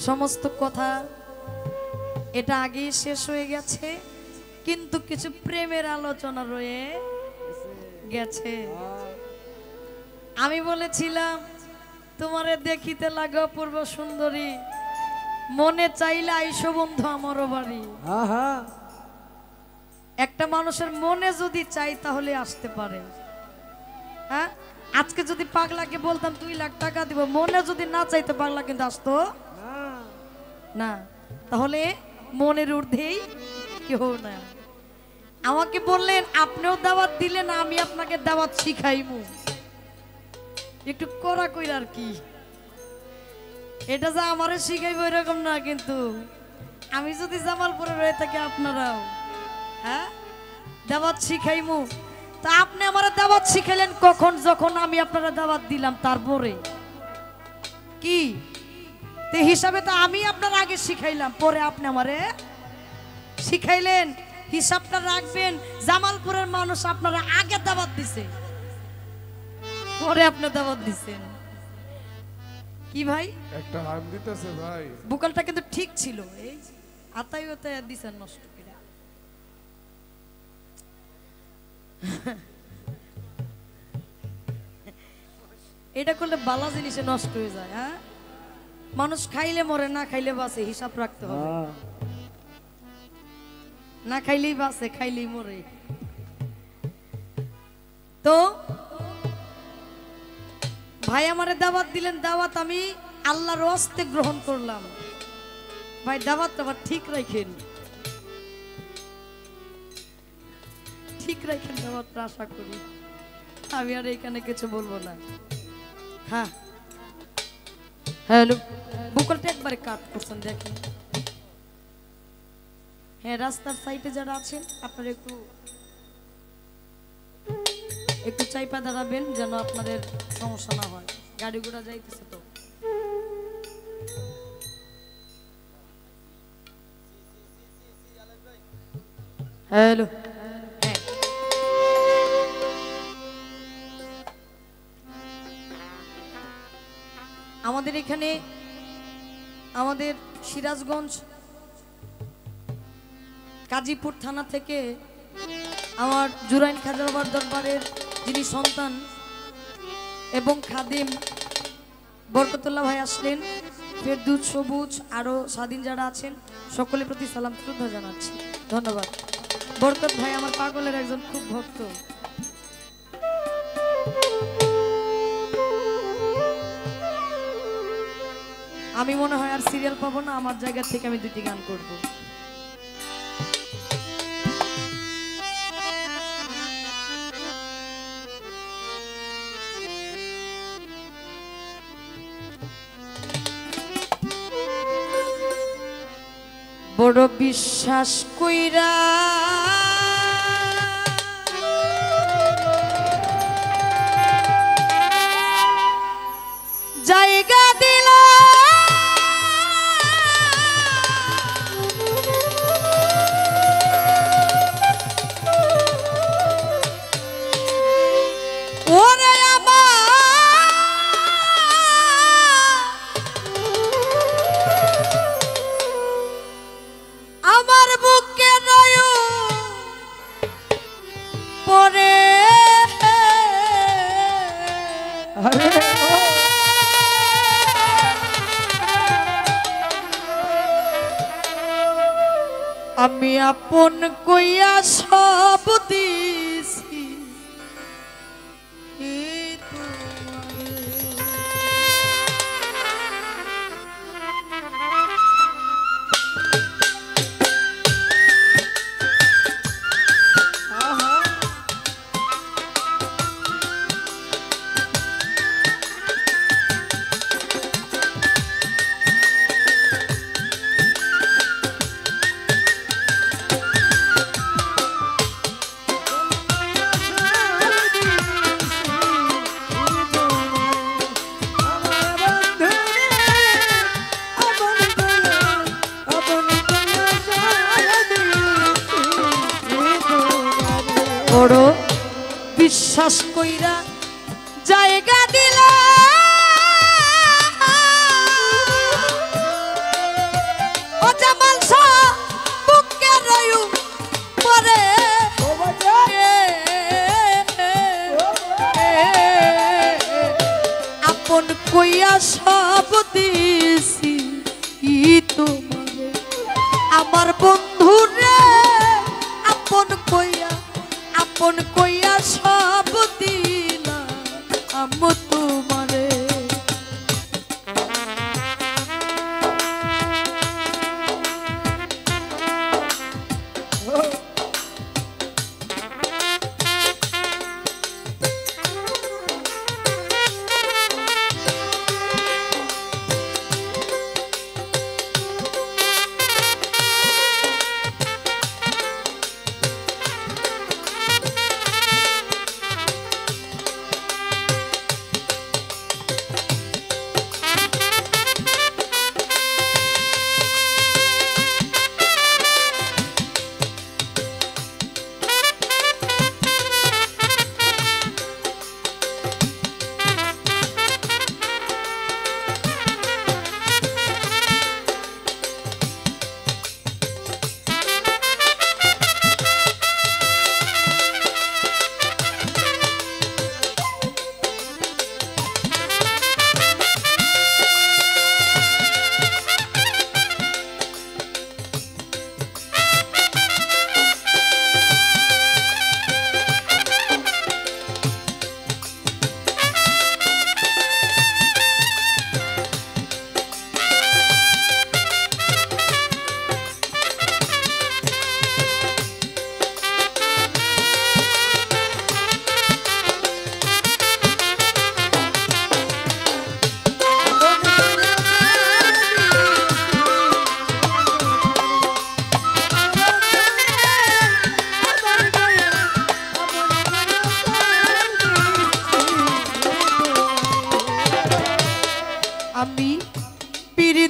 সমস্ত কথা এটা আগেই শেষ হয়ে গেছে, কিন্তু কিছু প্রেমের আলোচনা রয়ে গেছে। আমি বলেছিলাম তোমারে দেখিতে লাগে অপূর্ব সুন্দরী, মনে চাইলে আইসো বন্ধু আমারও বাড়ি। একটা মানুষের মনে যদি চাই তাহলে আসতে পারে। হ্যাঁ, আজকে যদি পাগলাকে বলতাম 2 লাখ টাকা দিব, মনে যদি না চাইতে পাগলা কিন্তু আসতো না। তাহলে মনের ঊর্ধ্বেই কেউ না। আমাকে বললেন আপনিও দাওয়াত দিলেন, আমি আপনাকে দাওয়াত শিখাইমু, একটু কড়া কইরা আর কি। এটা যে আমারে শিখাইবো এরকম না, কিন্তু আমি যদি জামালপুরে রয়ে থাকি আপনারাও হ্যাঁ দাওয়াত শিখাইমু। তা আপনি আমারে দাওয়াত শিখাইলেন কখন? যখন আমি আপনারা দাওয়াত দিলাম তারপরে কি তে হিসাবে তো আমি আপনার আগে শিখাইলাম, পরে আপনি আমারে শিখাইলেন। হিসাবটা রাখবেন, জামালপুরের মানুষ আপনারা আগে দাওয়াত দিছে, পরে আপনি দাওয়াত দিছেন। কি ভাই একটা হাম দিতেছে ভাই, বুকালটা কিন্তু ঠিক ছিল, এই আতাই ওতাই দিছেন নষ্ট করে। এটা করলে বালা জিনিসে নষ্ট হয়ে যায়। হ্যাঁ, মানুষ খাইলে মরে, না খাইলে বাঁচে, হিসাব রাখতে হবে। না খাইলেই বাঁচে, খাইলেই মরে। তো ভাই আমারে দাওয়াত দিলেন, দাওয়াত আমি আল্লাহর হস্তে গ্রহণ করলাম। ভাই দাওয়াত আবার ঠিক রাখেন, ঠিক রাখেন দাওয়াতটা, আশা করি। আমি আর এখানে কিছু বলবো না। হ্যাঁ হ্যালো, বুকলটা একবারে কাট করছেন দেখেন। হ্যাঁ, রাস্তার সাইডে যারা আছেন আপনারা একটু চাইপা দাঁড়াবেন, যেন আপনাদের সমস্যা না হয়। গাড়ি ঘোড়া যাইতেছে তো। হ্যালো, হ্যাঁ আমাদের এখানে, আমাদের সিরাজগঞ্জ কাজীপুর থানা থেকে আমার জুরাইন খাজা বাবার দরবারের যিনি সন্তান এবং খাদিম বরকতুল্লাহ ভাই আসলেন, ফেরদৌস সবুজ, আরো স্বাধীন যারা আছেন সকলের প্রতি সালাম শ্রদ্ধা জানাচ্ছি। ধন্যবাদ। বরকত ভাই আমার পাগলের একজন খুব ভক্ত। আমি মনে হয় আর সিরিয়াল পাবো না, আমার জায়গা থেকে আমি 2টি গান করব। বড় বিশ্বাস কইরা জায়গা দিলা, ওরে আমার বুকে নয় পরে আমি আপন কইয়া সব দিছি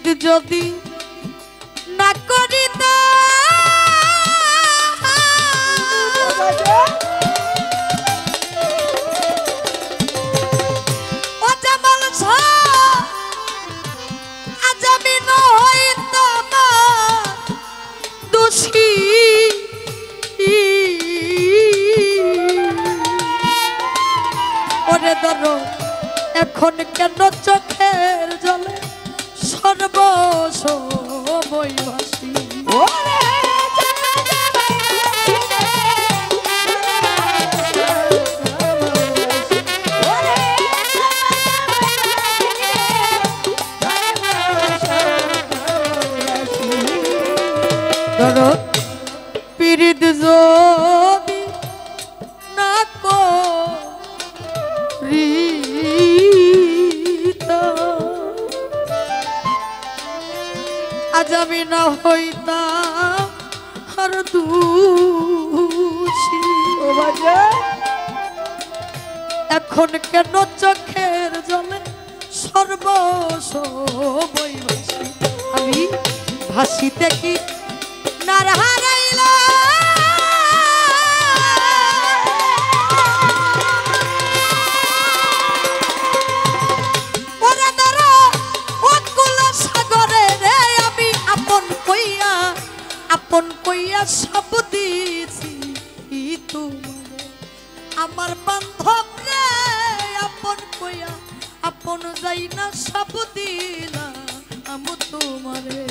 পিরিত যদি না করিতা ও জামাল শাহ আজ আমি নইতাম দোষী ওরে ধরো এখন কেন চোখের জলে সর্বসময় ভাসি ধরো পিরিত যদি না করিতা আজ আমি না হইতাম আর দোষী এখন কেন চোখের জলে সর্বসময় ভাসি আমি ভাসিতে কি নার হারাইলা ওরে ধরো অকুল সাগরে রে আমি আপন কইয়া সব দিছি তোমারে আমার বান্ধব রে আপন কইয়া আপন যাই না সব দিলাম আমি তোমারে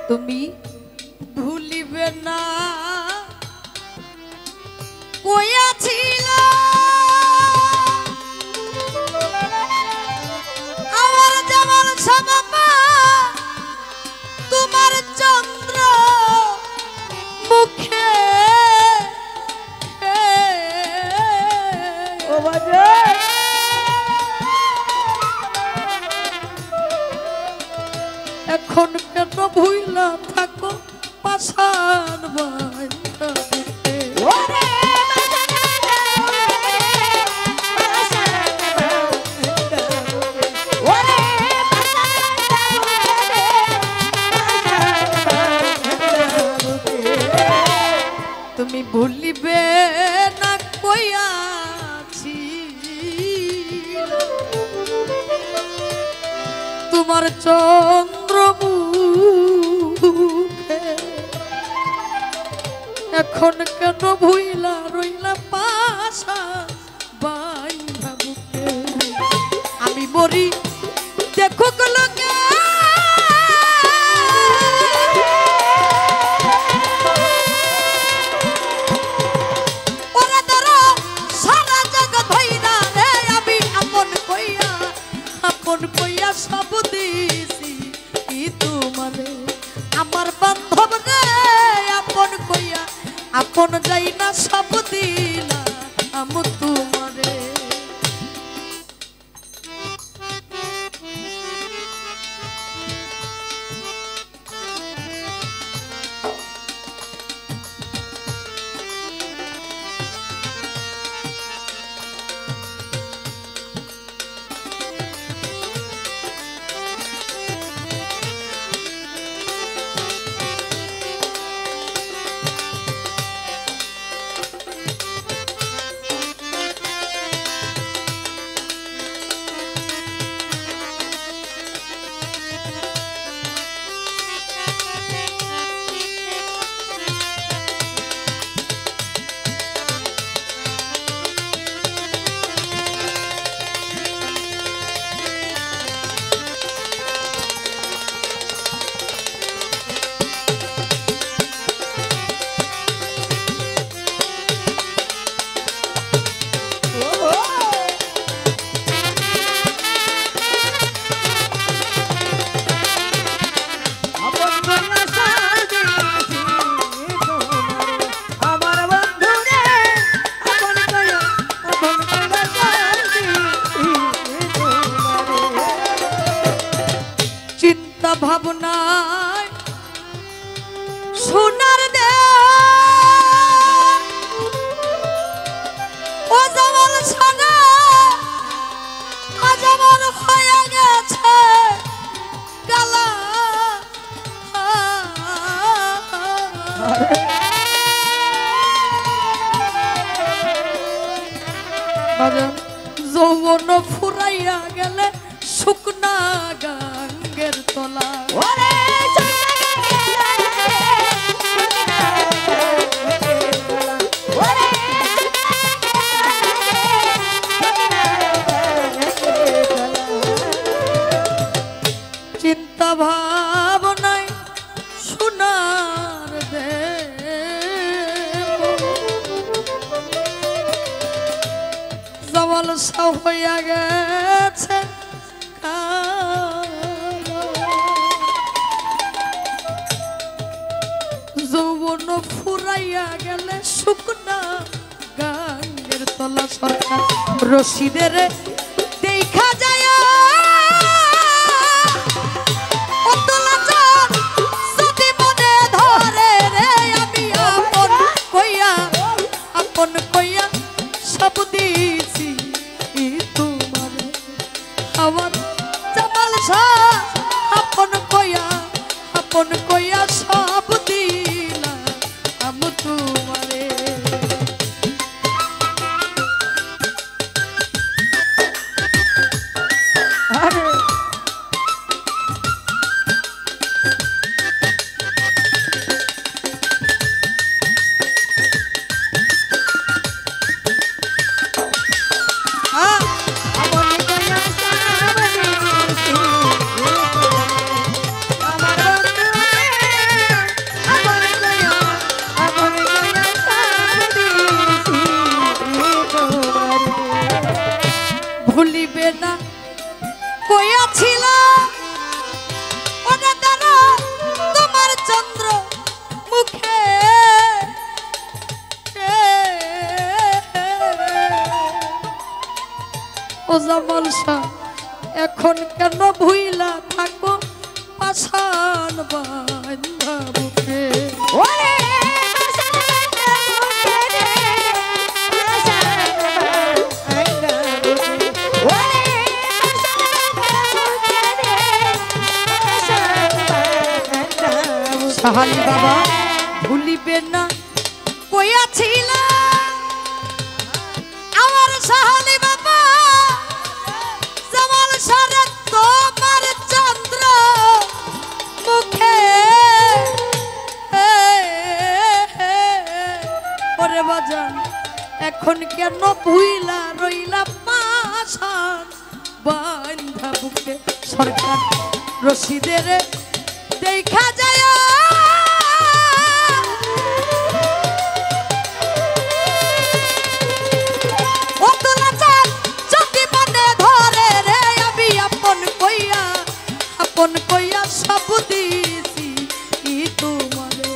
তুমি ভুলিবে না কইয়াছিল আমার জামাল সাবাবা তোমার চন্দ্র মুখে ও বাজে এখন কেন ভুইলা থাকো পাশান বাইটা তুমি ভুলিবে না কইয়াছি তোমার চন্দ্র মুখে এখন কেন ভুইলা রইলা পাশা বাইনা বুকে আমি মরি দেখো লোকে সব দিছি তোমারে আমার বান্ধব রে আপন কইয়া আপন যাই না সব দিছি ভাবনায় সোনার দে ও জামাল সানা আজ আমার হয়ে গেছে গালা যৌবন ফুরাইয়া গেলে শুকনা গাঙ্গের তলা চিন্তা ভাবনায় সোনার দে জামাল শাহ হইয়া গেছে যৌবন ফুরাইয়া গেলে শুকনা গাঙ্গের তলা সরকার রশিদের দেখা যায় যদি মনে ধরে রে আমি আপন কইয়া সব দিছি তোমার আমার জামাল শাহ আপন কইয়া সব দিলা আমি তোমারে ভুলিবে না কইয়াছিল ওরে দাঁড়া তোমার চন্দ্র মুখে ও জামাল শাহ এখন কেন ভুইলা থাকো পাষাণ বান্ধা বুকে সাহালি বাবা ভুলিবে না কইয়াছিল আমার সাহালি বাবা জামাল সারে তোমার চন্দ্র মুখে ওরে বাজান এখন কেন ভুইলা রইলা পাষাণ বান্ধা বুকে সরকার রশিদের দেখা যায় যদি মনে ধরে রে আমি আপন কইয়া সব দিছি তোমারে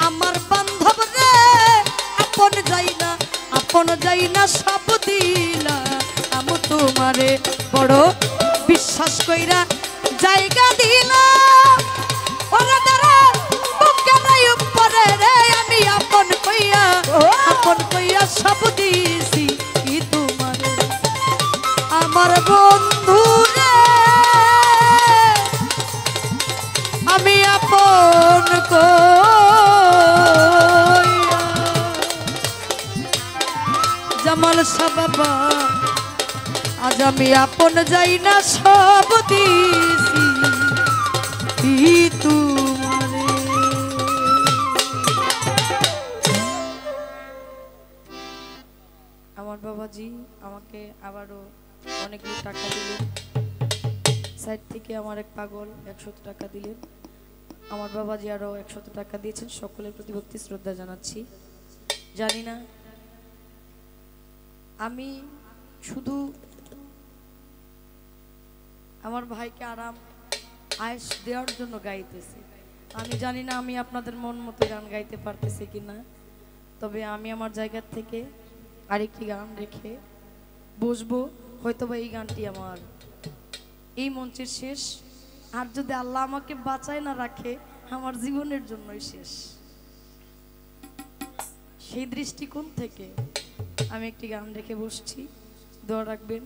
আমার বান্ধব রে আপন যাই না সব দিলা আমি তোমারে বড় বিশ্বাস কইরা জায়গা দিলা ওরে দাঁড়া বুকে নাই উপরে রে আমি আপন কইয়া সব দিছি তোমারে আমার বন্ধু রে আমি আপন কইয়া জামাল শাহ বাবা আজ আমি আপন যাই না সব দিছি তোমারে আমার বাবাজি আমাকে আবারও অনেকগুলো টাকা দিলেন সাইড থেকে আমার এক পাগল 100 টাকা দিলেন আমার বাবাজি আরো 100 টাকা দিয়েছেন সকলের প্রতি ভক্তি শ্রদ্ধা জানাচ্ছি জানি না আমি শুধু আমার ভাইকে আরাম আয়েশ দেওয়ার জন্য গাইতেছি আমি জানি না আমি আপনাদের মন মতো গান গাইতে পারতেছি কিনা তবে আমি আমার জায়গা থেকে আরেকটি গান রেখে বসবো হয়তোবা এই গানটি আমার এই মঞ্চের শেষ আর যদি আল্লাহ আমাকে বাঁচায় না রাখে আমার জীবনের জন্যই শেষ। সেই দৃষ্টিকোণ থেকে আমি একটি গান রেখে বসছি, দোয়া রাখবেন।